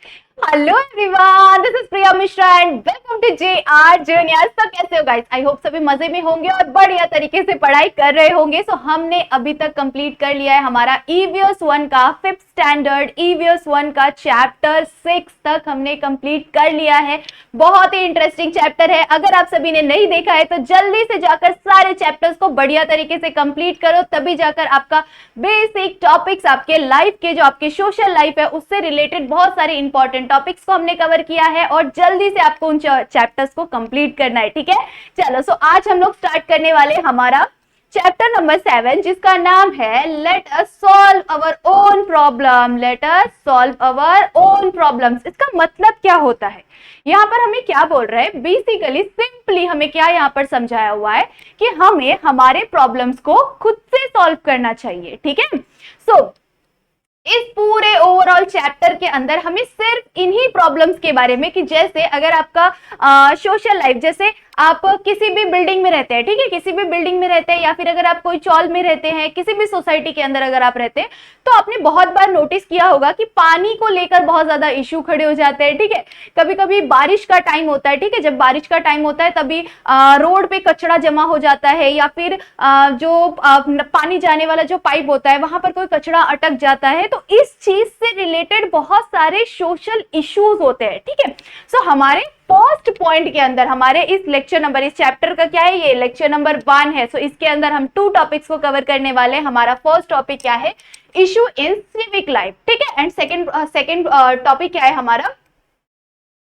Hello everyone, this is Priya Mishra and welcome to JR juniors. तो कैसे हो गाइस? आई होप सभी मजे में होंगे और बढ़िया तरीके से पढ़ाई कर रहे होंगे। सो हमने अभी तक कंप्लीट कर लिया है हमारा ईवीएस 1 का 5th स्टैंडर्ड ईवीएस 1 का चैप्टर 6 तक हमने कंप्लीट कर लिया है। बहुत ही इंटरेस्टिंग चैप्टर है। अगर आप सभी ने नहीं देखा है तो जल्दी से जाकर सारे चैप्टर्स को बढ़िया तरीके से कंप्लीट करो, तभी जाकर आपका बेसिक टॉपिक्स, आपके लाइफ के जो आपके सोशल लाइफ है उससे रिलेटेड बहुत सारे इंपॉर्टेंट टॉपिक्स को हमने कवर किया है और जल्दी से आपको उन चैप्टर्स को कंप्लीट करना है। ठीक है, चलो। सो आज हम लोग स्टार्ट करने वाले हमारा चैप्टर नंबर 7, जिसका नाम है let us solve our own problem. Let us solve our own problems. इसका मतलब क्या होता है? यहाँ पर हमें क्या बोल रहे हैं? बेसिकली सिंपली हमें क्या यहाँ पर समझाया हुआ है कि हमें हमारे प्रॉब्लम्स को खुद से सॉल्व करना चाहिए। ठीक है, सो इस पूरे ओवरऑल चैप्टर के अंदर हमें सिर्फ इन्हीं प्रॉब्लम्स के बारे में, कि जैसे अगर आपका सोशल लाइफ, जैसे आप किसी भी बिल्डिंग में रहते हैं, ठीक है, किसी भी बिल्डिंग में रहते हैं या फिर अगर आप कोई चौल में रहते हैं, किसी भी सोसाइटी के अंदर अगर आप रहते हैं, तो आपने बहुत बार नोटिस किया होगा कि पानी को लेकर बहुत ज्यादा इश्यू खड़े हो जाते हैं। ठीक है, कभी कभी बारिश का टाइम होता है, ठीक है, जब बारिश का टाइम होता है तभी रोड पे कचरा जमा हो जाता है या फिर जो पानी जाने वाला जो पाइप होता है वहां पर कोई कचरा अटक जाता है। तो इस चीज से रिलेटेड बहुत सारे सोशल इश्यूज होते हैं। ठीक है, सो हमारे फर्स्ट पॉइंट के अंदर, हमारे इस लेक्चर नंबर, इस चैप्टर का क्या है, ये लेक्चर नंबर 1 है। सो इसके अंदर हम 2 टॉपिक्स को कवर करने वाले हैं। हमारा फर्स्ट टॉपिक क्या है? Issue in civic life. ठीक है, एंड सेकंड टॉपिक क्या है हमारा?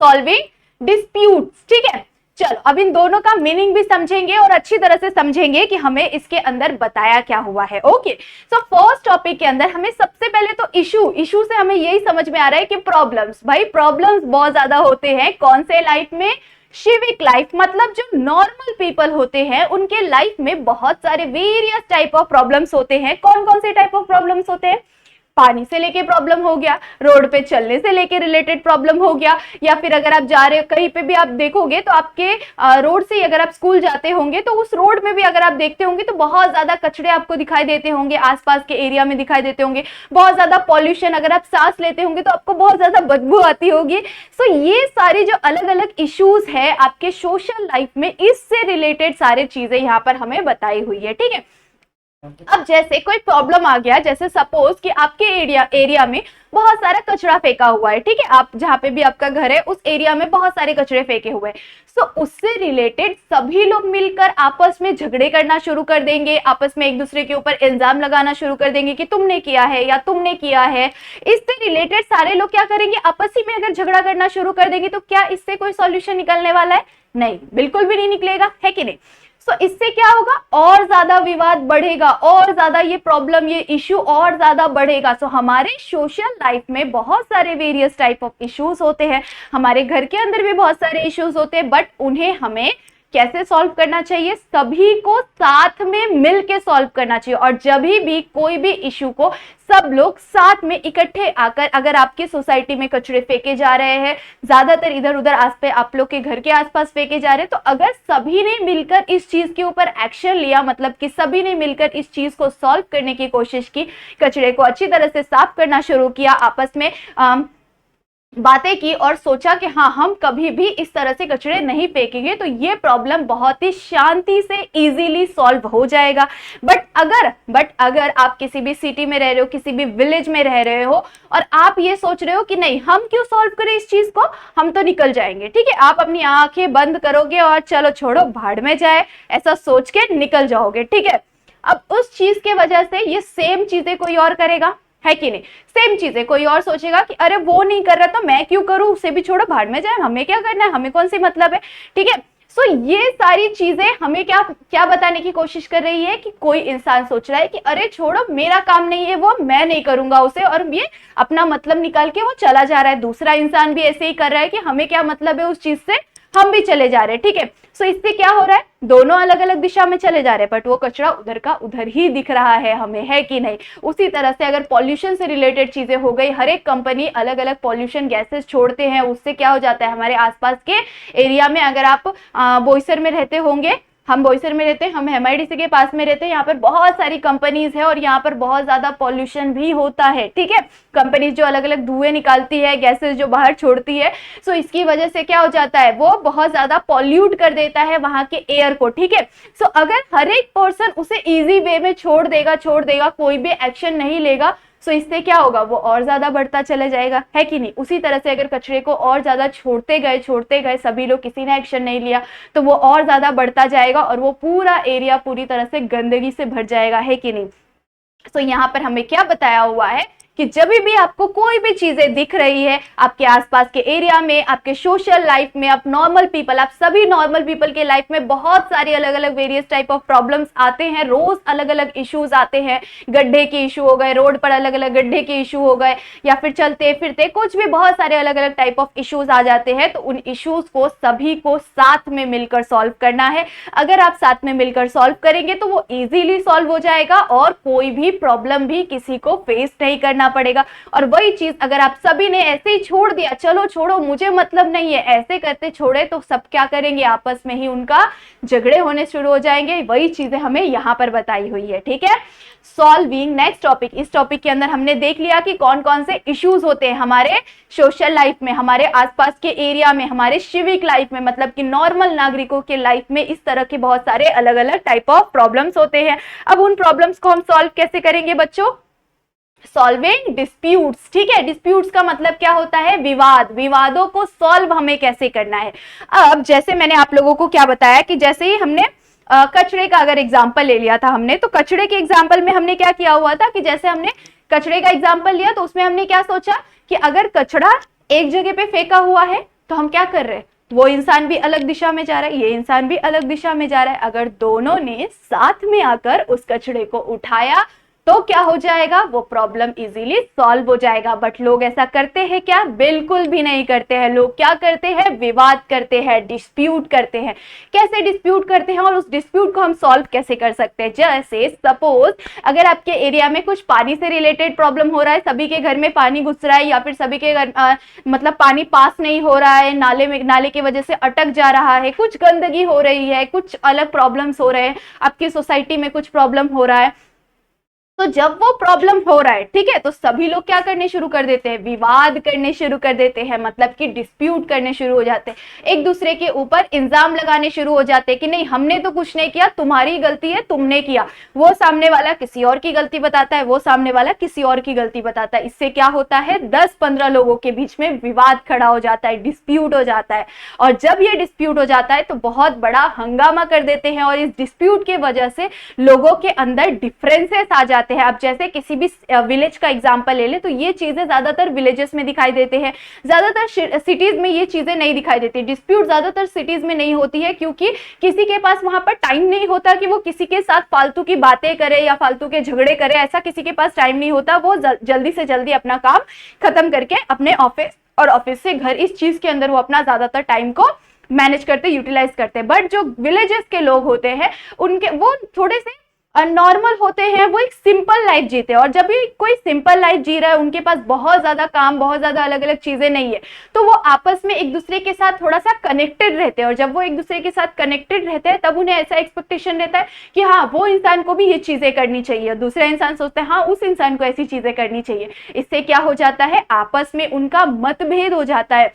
Solving disputes. ठीक है, चलो अब इन दोनों का मीनिंग भी समझेंगे और अच्छी तरह से समझेंगे कि हमें इसके अंदर बताया क्या हुआ है। ओके, सो फर्स्ट टॉपिक के अंदर हमें सबसे पहले तो इशू से हमें यही समझ में आ रहा है कि प्रॉब्लम्स, भाई प्रॉब्लम्स बहुत ज्यादा होते हैं। कौन से लाइफ में? सिविक लाइफ, मतलब जो नॉर्मल पीपल होते हैं उनके लाइफ में बहुत सारे वेरियस टाइप ऑफ प्रॉब्लम्स होते हैं। कौन कौन से टाइप ऑफ प्रॉब्लम्स होते हैं? पानी से लेके प्रॉब्लम हो गया, रोड पे चलने से लेके रिलेटेड प्रॉब्लम हो गया, या फिर अगर आप जा रहे हो कहीं पे भी आप देखोगे तो आपके रोड से अगर आप स्कूल जाते होंगे तो उस रोड में भी अगर आप देखते होंगे तो बहुत ज्यादा कचरे आपको दिखाई देते होंगे, आसपास के एरिया में दिखाई देते होंगे, बहुत ज्यादा पॉल्यूशन, अगर आप सांस लेते होंगे तो आपको बहुत ज्यादा बदबू आती होगी। सो ये सारी जो अलग अलग इश्यूज है आपके सोशल लाइफ में, इससे रिलेटेड सारी चीजें यहाँ पर हमें बताई हुई है। ठीक है, अब जैसे कोई प्रॉब्लम आ गया, जैसे सपोज कि आपके एरिया में बहुत सारा कचरा फेंका हुआ है। ठीक है, आप जहां पे भी आपका घर है उस एरिया में बहुत सारे कचरे फेंके हुए हैं। सो उससे रिलेटेड सभी लोग मिलकर आपस में झगड़े करना शुरू कर देंगे, आपस में एक दूसरे के ऊपर इल्जाम लगाना शुरू कर देंगे कि तुमने किया है या तुमने किया है। इससे रिलेटेड सारे लोग क्या करेंगे? आपस ही में अगर झगड़ा करना शुरू कर देंगे तो क्या इससे कोई सॉल्यूशन निकलने वाला है? नहीं, बिल्कुल भी नहीं निकलेगा, है कि नहीं? सो इससे क्या होगा? और ज्यादा विवाद बढ़ेगा, और ज्यादा ये प्रॉब्लम, ये इश्यू और ज्यादा बढ़ेगा। सो हमारे सोशल लाइफ में बहुत सारे वेरियस टाइप ऑफ इश्यूज होते हैं, हमारे घर के अंदर भी बहुत सारे इश्यूज होते हैं, बट उन्हें हमें कैसे सॉल्व करना चाहिए? सभी को साथ में मिलके सॉल्व करना चाहिए। और जब भी कोई भी इश्यू को सब लोग साथ में इकट्ठे आकर, अगर आपकी सोसाइटी में कचरे फेंके जा रहे हैं, ज्यादातर इधर उधर आप लोग के घर के आसपास फेंके जा रहे हैं, तो अगर सभी ने मिलकर इस चीज के ऊपर एक्शन लिया, मतलब कि सभी ने मिलकर इस चीज को सॉल्व करने की कोशिश की, कचरे को अच्छी तरह से साफ करना शुरू किया, आपस में बातें की और सोचा कि हाँ हम कभी भी इस तरह से कचरे नहीं फेंकेंगे, तो ये प्रॉब्लम बहुत ही शांति से इजीली सॉल्व हो जाएगा। बट अगर आप किसी भी सिटी में रह रहे हो, किसी भी विलेज में रह रहे हो और आप ये सोच रहे हो कि नहीं हम क्यों सॉल्व करें इस चीज को, हम तो निकल जाएंगे, ठीक है, आप अपनी आंखें बंद करोगे और चलो छोड़ो भाड़ में जाए, ऐसा सोच के निकल जाओगे। ठीक है, अब उस चीज के वजह से ये सेम चीजें कोई और करेगा, है कि नहीं? सेम चीजें कोई और सोचेगा कि अरे वो नहीं कर रहा तो मैं क्यों करूं, उसे भी छोड़ो भाड़ में जाए, हमें क्या करना है, हमें कौन सी मतलब है। ठीक है, सो ये सारी चीजें हमें क्या क्या बताने की कोशिश कर रही है कि कोई इंसान सोच रहा है कि अरे छोड़ो मेरा काम नहीं है वो, मैं नहीं करूंगा उसे, और ये अपना मतलब निकाल के वो चला जा रहा है। दूसरा इंसान भी ऐसे ही कर रहा है कि हमें क्या मतलब है उस चीज से, हम भी चले जा रहे हैं। ठीक है, सो इससे क्या हो रहा है? दोनों अलग अलग दिशा में चले जा रहे हैं, बट वो कचरा उधर का उधर ही दिख रहा है हमें, है कि नहीं? उसी तरह से अगर पॉल्यूशन से रिलेटेड चीजें हो गई, हर एक कंपनी अलग अलग पॉल्यूशन गैसेस छोड़ते हैं, उससे क्या हो जाता है हमारे आसपास के एरिया में, अगर आप बोईसर में रहते होंगे, हम बोईसर में रहते हैं, हम MIDC के पास में रहते हैं, यहाँ पर बहुत सारी कंपनीज है और यहाँ पर बहुत ज्यादा पॉल्यूशन भी होता है, ठीक है। कंपनीज जो अलग अलग धुएं निकालती है, गैसेस जो बाहर छोड़ती है, सो इसकी वजह से क्या हो जाता है, वो बहुत ज्यादा पॉल्यूट कर देता है वहां के एयर को, ठीक है। सो अगर हर एक पर्सन उसे इजी वे में छोड़ देगा, कोई भी एक्शन नहीं लेगा, सो इससे क्या होगा, वो और ज्यादा बढ़ता चला जाएगा, है कि नहीं। उसी तरह से अगर कचरे को और ज्यादा छोड़ते गए सभी लोग, किसी ने एक्शन नहीं लिया, तो वो और ज्यादा बढ़ता जाएगा और वो पूरा एरिया पूरी तरह से गंदगी से भर जाएगा, है कि नहीं। सो यहाँ पर हमें क्या बताया हुआ है कि जब भी आपको कोई भी चीजें दिख रही है आपके आसपास के एरिया में, आपके सोशल लाइफ में, आप नॉर्मल पीपल, आप सभी नॉर्मल पीपल के लाइफ में बहुत सारी अलग अलग वेरियस टाइप ऑफ प्रॉब्लम्स आते हैं, रोज अलग अलग इश्यूज आते हैं, गड्ढे के इशू हो गए, रोड पर अलग अलग गड्ढे के इशू हो गए, या फिर चलते फिरते कुछ भी बहुत सारे अलग अलग टाइप ऑफ इश्यूज आ जाते हैं। तो उन इश्यूज को सभी को साथ में मिलकर सॉल्व करना है। अगर आप साथ में मिलकर सॉल्व करेंगे तो वो इजीली सॉल्व हो जाएगा और कोई भी प्रॉब्लम भी किसी को फेस नहीं करना पड़ेगा। और वही चीज अगर आप सभी ने ऐसे ही छोड़ दिया, चलो छोड़ो मुझे मतलब नहीं है, ऐसे करते छोड़े, तो सब क्या करेंगे, आपस में ही उनका झगड़े होने शुरू हो जाएंगे। वही चीजें हमें यहाँ पर बताई हुई है, ठीक है। सॉल्विंग नेक्स्ट टॉपिक, इस टॉपिक के अंदर हमने देख लिया कि कौन कौन से इश्यूज होते हैं हमारे सोशल लाइफ में, हमारे आसपास के एरिया में, हमारे सिविक लाइफ में, मतलब कि नॉर्मल नागरिकों के लाइफ में इस तरह के बहुत सारे अलग अलग टाइप ऑफ प्रॉब्लम्स होते हैं। अब उन प्रॉब्लम्स को हम सॉल्व कैसे करेंगे बच्चों, सॉल्विंग डिस्प्यूट्स, ठीक है। डिस्प्यूट्स का मतलब क्या होता है, विवाद, विवादों को सॉल्व हमें कैसे करना है। अब जैसे मैंने आप लोगों को क्या बताया कि जैसे ही हमने कचरे का अगर एग्जाम्पल ले लिया था हमने, तो कचरे के एग्जाम्पल में हमने क्या किया हुआ था कि जैसे हमने कचरे का एग्जाम्पल लिया तो उसमें हमने क्या सोचा कि अगर कचरा एक जगह पे फेंका हुआ है तो हम क्या कर रहे हैं, वो इंसान भी अलग दिशा में जा रहा है, ये इंसान भी अलग दिशा में जा रहा है। अगर दोनों ने साथ में आकर उस कचरे को उठाया तो क्या हो जाएगा, वो प्रॉब्लम इजीली सॉल्व हो जाएगा। बट लोग ऐसा करते हैं क्या, बिल्कुल भी नहीं करते हैं। लोग क्या करते हैं, विवाद करते हैं, डिस्प्यूट करते हैं। कैसे डिस्प्यूट करते हैं और उस डिस्प्यूट को हम सॉल्व कैसे कर सकते हैं। जैसे सपोज अगर आपके एरिया में कुछ पानी से रिलेटेड प्रॉब्लम हो रहा है, सभी के घर में पानी घुस रहा है, या फिर सभी के घर मतलब पानी पास नहीं हो रहा है, नाले की वजह से अटक जा रहा है, कुछ गंदगी हो रही है, कुछ अलग प्रॉब्लम्स हो रहे हैं, आपकी सोसाइटी में कुछ प्रॉब्लम हो रहा है, तो जब वो प्रॉब्लम हो रहा है, ठीक है, तो सभी लोग क्या करने शुरू कर देते हैं, विवाद करने शुरू कर देते हैं, मतलब कि डिस्प्यूट करने शुरू हो जाते हैं, एक दूसरे के ऊपर इल्जाम लगाने शुरू हो जाते हैं कि नहीं हमने तो कुछ नहीं किया, तुम्हारी गलती है, तुमने किया। वो सामने वाला किसी और की गलती बताता है, वो सामने वाला किसी और की गलती बताता है। इससे क्या होता है, 10-15 लोगों के बीच में विवाद खड़ा हो जाता है, डिस्प्यूट हो जाता है। और जब ये डिस्प्यूट हो जाता है तो बहुत बड़ा हंगामा कर देते हैं और इस डिस्प्यूट की वजह से लोगों के अंदर डिफरेंसेस आ जाते हैं। आप जैसे किसी भी विलेज का एग्जांपल ले ले तो ये चीजें ज्यादातर विलेजेस में दिखाई देते हैं, ज्यादातर सिटीज में ये चीजें नहीं दिखाई देती। डिस्प्यूट ज्यादातर सिटीज में नहीं होती है क्योंकि किसी के पास वहां पर टाइम नहीं होता कि वो किसी के साथ फालतू की बातें करे या फालतू के झगड़े करे, ऐसा किसी के पास टाइम नहीं होता। वो जल्दी से जल्दी अपना काम खत्म करके अपने ऑफिस और ऑफिस से घर, इस चीज के अंदर वो अपना ज्यादातर टाइम को मैनेज करते, यूटिलाइज करते हैं। बट जो विलेजेस के लोग होते हैं उनके वो थोड़े से नॉर्मल होते हैं, वो एक सिंपल लाइफ जीते हैं। और जब भी कोई सिंपल लाइफ जी रहा है, उनके पास बहुत ज्यादा काम, बहुत ज्यादा अलग अलग चीजें नहीं है, तो वो आपस में एक दूसरे के साथ थोड़ा सा कनेक्टेड रहते हैं। और जब वो एक दूसरे के साथ कनेक्टेड रहते हैं तब उन्हें ऐसा एक्सपेक्टेशन रहता है कि हाँ वो इंसान को भी ये चीजें करनी चाहिए, दूसरा इंसान सोचता है हाँ उस इंसान को ऐसी चीजें करनी चाहिए। इससे क्या हो जाता है, आपस में उनका मतभेद हो जाता है,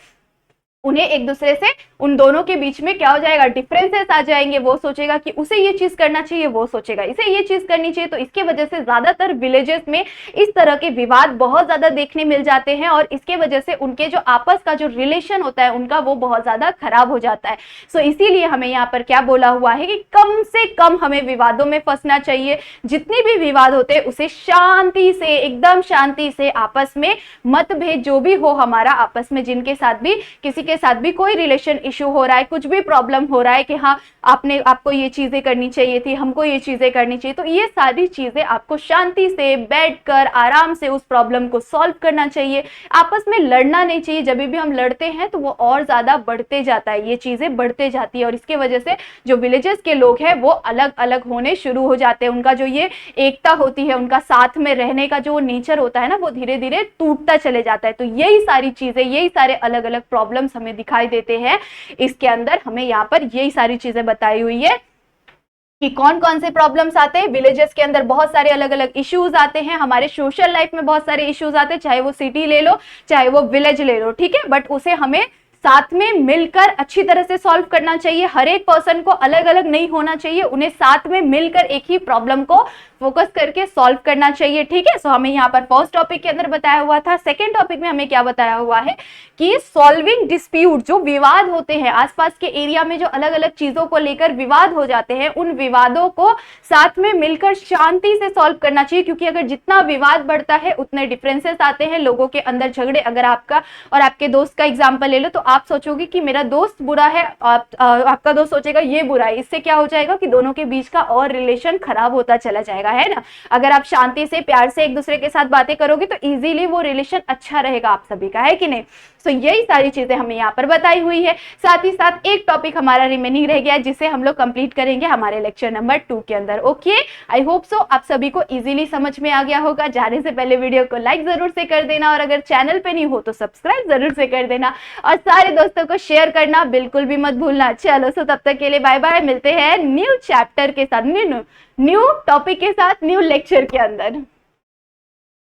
उन्हें एक दूसरे से, उन दोनों के बीच में क्या हो जाएगा, डिफरेंसेस आ जाएंगे। वो सोचेगा कि उसे ये चीज करना चाहिए, वो सोचेगा इसे ये चीज करनी चाहिए। तो इसके वजह से ज्यादातर विलेजेस में इस तरह के विवाद बहुत ज्यादा देखने मिल जाते हैं और इसके वजह से उनके जो आपस का जो रिलेशन होता है उनका, वो बहुत ज्यादा खराब हो जाता है। सो इसीलिए हमें यहाँ पर क्या बोला हुआ है कि कम से कम हमें विवादों में फंसना चाहिए। जितने भी विवाद होते हैं उसे शांति से, एकदम शांति से, आपस में मतभेद जो भी हो हमारा, आपस में जिनके साथ भी, किसी के साथ भी कोई रिलेशन इशू हो रहा है, कुछ भी प्रॉब्लम हो रहा है कि हाँ आपको ये चीजें करनी चाहिए थी, हमको ये चीजें करनी चाहिए, तो ये सारी चीजें आपको शांति से बैठकर आराम से उस प्रॉब्लम को सॉल्व करना चाहिए। आपस में लड़ना नहीं चाहिए। जब भी हम लड़ते हैं तो वो और ज्यादा बढ़ते जाता है, ये चीजें बढ़ते जाती है और इसके वजह से जो विलेजेस के लोग हैं वो अलग अलग होने शुरू हो जाते हैं। उनका जो ये एकता होती है, उनका साथ में रहने का जो नेचर होता है ना, वो धीरे धीरे टूटता चले जाता है। तो यही सारी चीजें, यही सारे अलग अलग प्रॉब्लम्स हमें दिखाई देते हैं। इसके अंदर हमें यहाँ पर यही सारी चीजें बताई हुई है। कि कौन कौन से प्रॉब्लम्स आते हैं। विलेजेस के अंदर बहुत सारे अलग अलग इश्यूज आते हैं, हमारे सोशल लाइफ में बहुत सारे इश्यूज आते हैं, चाहे वो सिटी ले लो चाहे वो विलेज ले लो, ठीक है, बट उसे हमें साथ में मिलकर अच्छी तरह से सॉल्व करना चाहिए। हर एक पर्सन को अलग अलग नहीं होना चाहिए, उन्हें साथ में मिलकर एक ही प्रॉब्लम को फोकस करके सॉल्व करना चाहिए, ठीक है। सो हमें यहाँ पर फर्स्ट टॉपिक के अंदर बताया हुआ था। सेकेंड टॉपिक में हमें क्या बताया हुआ है कि सॉल्विंग डिस्प्यूट, जो विवाद होते हैं आसपास के एरिया में, जो अलग अलग चीजों को लेकर विवाद हो जाते हैं, उन विवादों को साथ में मिलकर शांति से सॉल्व करना चाहिए, क्योंकि अगर जितना विवाद बढ़ता है उतने डिफरेंसेस आते हैं लोगों के अंदर, झगड़े। अगर आपका और आपके दोस्त का एग्जाम्पल ले लो तो आप सोचोगे कि मेरा दोस्त बुरा है, आपका दोस्त सोचेगा ये बुरा है, इससे क्या हो जाएगा कि दोनों के बीच का और रिलेशन खराब होता चला जाएगा, है ना। अगर आप शांति से प्यार से एक दूसरे के साथ बातें करोगे तो इजीली वो रिलेशन अच्छा रहेगा आप सभी का, है कि नहीं। सो यही सारी चीजें हमें यहाँ पर बताई हुई है। साथ ही साथ एक टॉपिक हमारा रिमेनिंग रह गया जिसे हम लोग कंप्लीट करेंगे हमारे लेक्चर नंबर 2 के अंदर। ओके, आई होप सो आप सभी को इजीली समझ में आ गया होगा। जाने से पहले वीडियो को लाइक जरूर से कर देना, और अगर चैनल पे नहीं हो तो सब्सक्राइब जरूर से कर देना, और सारे दोस्तों को शेयर करना बिल्कुल भी मत भूलना। चलो, सो तब तक के लिए बाय बाय, मिलते हैं न्यू चैप्टर के साथ, न्यू टॉपिक के साथ, न्यू लेक्चर के अंदर।